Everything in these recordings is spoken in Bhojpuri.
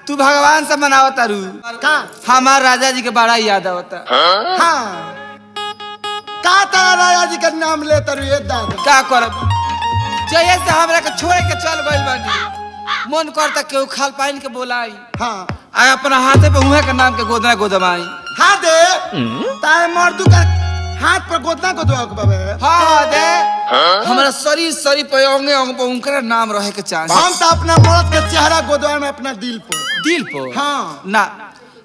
तू भगवान से मनावता रू का हमार राजा जी के बड़ा याद आवता। हाँ का तारा राजा जी का नाम ले तरु ये दादा का करब जय से हमरा के छोड़ के चल गइल बानी मन करता केहू खाल पाइन के बोलाई हाँ आ अपना हाथे पे उहे के नाम के गोदना गोदमाई। हाँ दे तारे मर्दू का हाथ पर गोदना को दुआ बाबे हाँ दे हमारा शरीर पे अंगे अंग पे उनका नाम रहे के चाहिए। हम तो अपना मर्द के चेहरा गोदवा में अपना दिल पर हाँ ना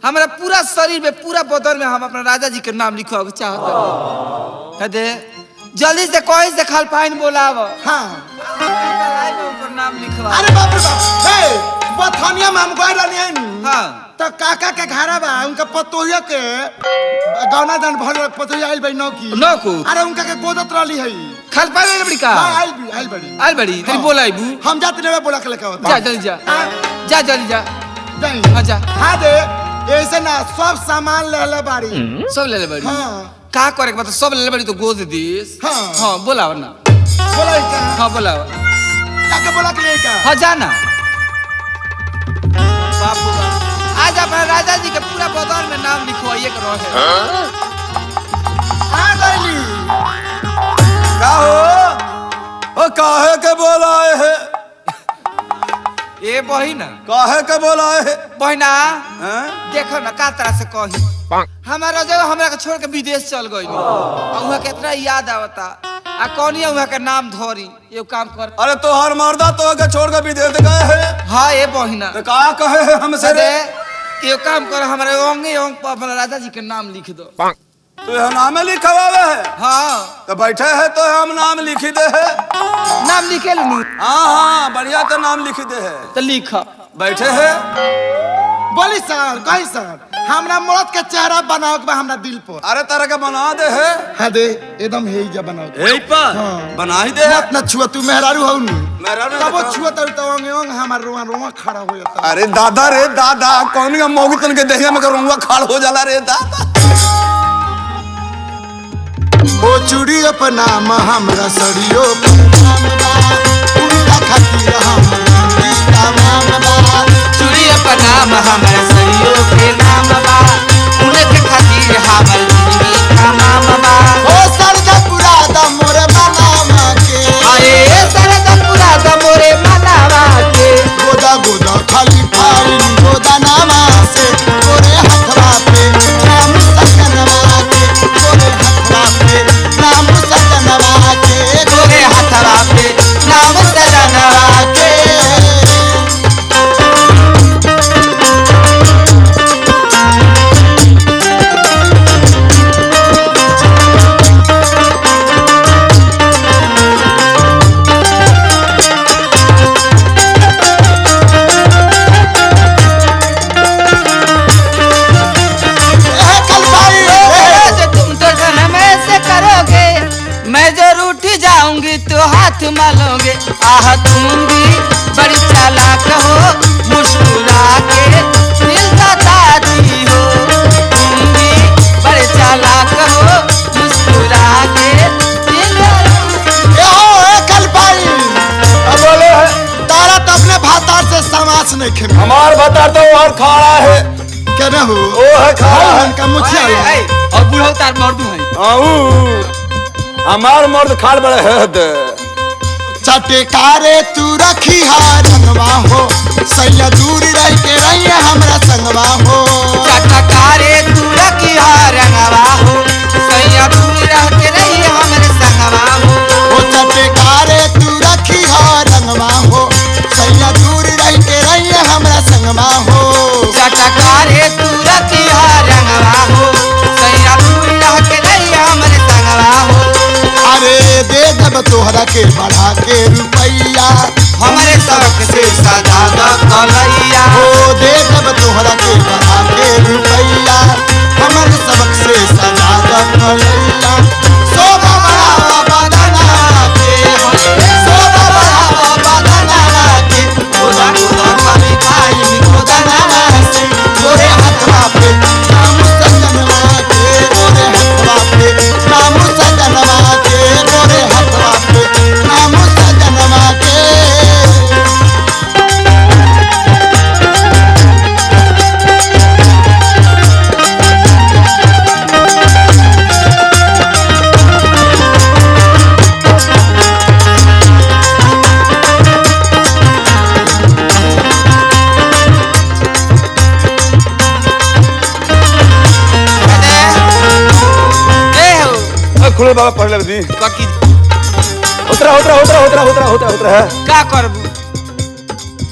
हमारा पूरा शरीर में पूरा बदन में हम अपना राजा जी के नाम लिखवा के चाहते दे जल्दी से कोई से खाल पाइन बोलाव। हाँ ऊपर नाम लिखवा। अरे बाप रे बाप हे बथनिया में हम गए रहनी है हाँ तो काका के घरा बा उनका पतोहिया के गौना दान भर पतोहिया आइल बई नौ की अरे उनका के गोदत रहली है खाल पाइन बड़ी का हां आइल बड़ी तेरी बोलाइबू हम जाते नेवे बोला के लेके जा जल्दी जा जा जल्दी जा जाई हां जा हां दे ऐसे ना सब सामान ले ले बाड़ी सब ले ले बड़ी हां का करे के मतलब सब ले ले बड़ी तो गोद दीस। हां हां बोलाव ना बोला का हां बोलाव काका बोला के ले का हां जाना बापू आज अपना राजा जी के पूरा बदन में नाम लिखवाइए के रहे। हां गईली का हो ओ काहे के बोलाए है ए बहिना काहे के बोलाए है बहिना हैं देखो ना का तरह से कही हमारा जो हमरा के छोड़ के विदेश चल गई वहाँ कितना याद आवता आ कौनिया वहाँ के नाम धरी ये काम कर। अरे तो हर मर्दा तो के छोड़ के विदेश गए है हाँ ये बहिना तो का कहे है हमसे रे ये काम कर हमारे अंगे अंग पर अपना राजा जी के नाम लिख दो। तो यह नाम लिखवावे है हाँ तो बैठे है तो हम नाम लिखी दे है नाम लिखे लू हाँ बढ़िया तो नाम लिखी दे है तो लिख बैठे है बोली सर कहीं सर हमरा मर्द के चेहरा बनाओ के हमरा दिल पर अरे तरह के बना दे है हां दे एकदम हे जा बनाओ यही पर हाँ। बना ही दे है मत ना छुआ तू मेहरारू हो नु मेहरारू तब छुआ तो अंगे अंग हमार रोआ रोआ खड़ा हो जाता। अरे दादा रे दादा कौन का मोगी तन के देहिया में करूंगा खाड़ हो जाला रे दादा ओ चूड़ी अपना हमरा सड़ियो उनका खातिर हम का नाम बा चूड़ी अपना हमारे सरियों के नाम बा उनके खातिर हमर जिंदगी का नाम बा। ओ सरदा पूरा द मोरे मनावा के अरे सरदा पूरा द मोरे मनावा के गोदा गोदा खाली फाइल गोदा नामा से गोरे हथवा पे नाम सजनवा के गोरे हथवा पे नाम सजनवा के गोरे हथवा पे नाम सजनवा के। मैं जरूर उठ जाऊंगी तो हाथ मालोगे आह तुम भी बड़ी चालाक हो मुस्कुरा के दिल बताती हो तुम भी बड़े चालाक हो मुस्कुरा के दिल कल पाई अब बोले है तारा तो अपने भातार से समास नहीं खे हमार बता तो और खाड़ा है क्या ना हो ओ है खाड़ा है उनका मुखिया और बूढ़ा तार मर्दू है आऊ हमार मर्द खाड़ बड़े है दे चटकारे तू रखी रंगवा हो सैया दूर रह के रहिए हमरा संगवा हो चटकारे तू रखी रंगवा हो सैया दूर रह के रही हमरे संगवा हो। ओ चटकारे तू रखी रंगवा हो सैया दूर रह के रहिए हमरा संगवा हो चटकारे तू रखी रंगवा हो सैया दूर रह के रही हमरे संगवा हो। अरे दे दब तोहरा के बढ़ा के रुपैया हमारे सबक से सजा द कलैया हो दे दब तोहरा के बढ़ा के रुपैया हमारे सबक से सजा द कलैया शोभा बढ़ावा बदना के शोभा बढ़ावा बदना के खुदा खुदा कभी खाई खुदा से गोरे हथवा पे नाम सजनवा के गोरे हथवा पे नाम सजनवा के गोरे हथवा पे नाम सजनवा के खुले बाबा पढ़ ले दी बाकी होतरा है का करबू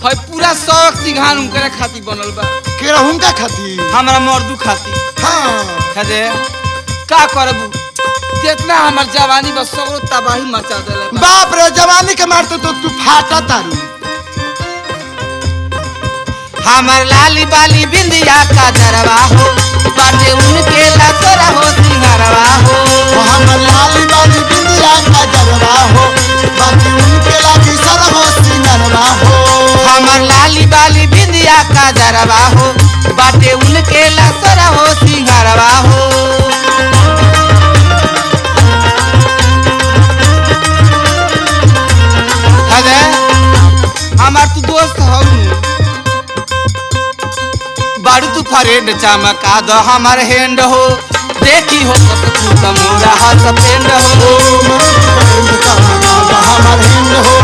है पूरा शौक सिंघान उनकरे खाती बनल बा केरहुं का खाती हमरा मर्दू खाती हाँ है का करबू कितना हमर जवानी बस सगरो तबाही मचा देले बा। बाप रे जवानी के मारते तो तू फाटा तारू हमर लाली बाली बिंदिया का जरवा हो बाटे उनके लसरा हो सिंगारवा हो हमर लाली बाली बिंदिया का जरवा हो बाकी उनके लागी सर हो सिंगरवा हो हमर लाली बाली बिंदिया का जरवा हो बाटे उनके लसरा हो सिंगारवा हो अरे हमार तू दोस्त हो बारू तू फ्रेंड चमका दो हमार हैंड हो देखी हो तू मोरा हाथ पेंड हो हमर हिंद हो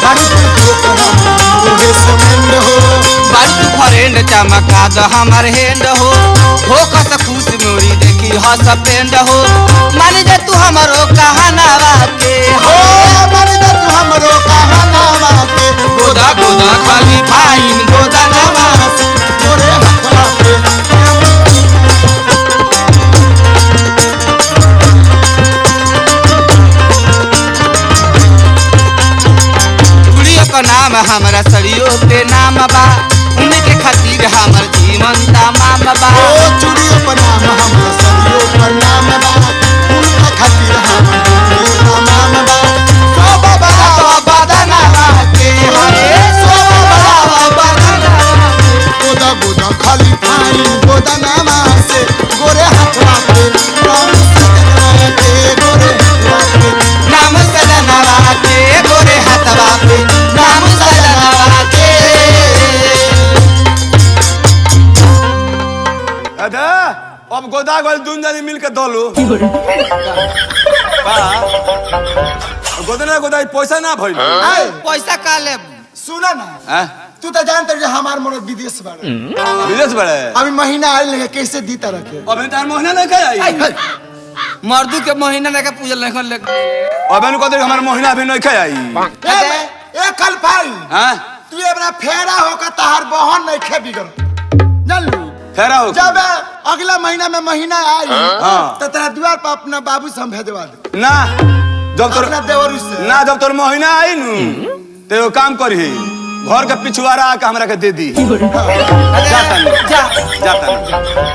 बारी तू समेंड हो बारू तू फ्रेंड चमका दो हमार हैंड हो कस खुश मोरी देखी हंस पेंड हो मान जा तू हमारो कहानावा के हो बारी तू हमरो कहानावा के गोदा गोदा खाली फाइन गोदा नवा तोरे हथवा पे कुड़ियों का नाम हमारा सड़ियों पे नाम बा उनके खातिर हमर जीवन तमाम बा ओ चूड़ियों पर नाम हमर सदियों पर नाम बा उनका खातिर हमर नाम बा सोबा बड़ा बदनावा के हरे सोबा बड़ा बदनावा गोदा गोदा खाली फाइन गोदा नामा से गोरे हथवा पे नाम सजना के गोरे हथवा पे नाम सजनवा के गोरे हाथवा पे नाम सजनवा के अदा अब गोदा गोल दून जानी मिल के दलो गोदना गोदा पैसा ना भइल आए पैसा का लेब सुना ना हैं तू तो जानते हो हमार मन विदेश बाड़े विदेश बड़े अभी महीना आइल नहीं कैसे दीता रखे अब तार महीना नहीं खाई मर्दू के महीना लेके पूजल नहीं कर लेके अब इन कहते हमार महीना अभी नहीं खाई ए कल भाई हैं तू एबरा फेरा होकर तहार बहन नहीं खे बिगड़ जान लू फेरा हो जब अगला महीना में महीना आई हाँ। तो तेरा द्वार पर अपना बाबू से हम भेजवा दे ना जब तोर अपना देवरू से ना जब तोर महीना आई नु ते वो काम करही घर के पिछुआरा आके हमरा के दे दी जा जाता नहीं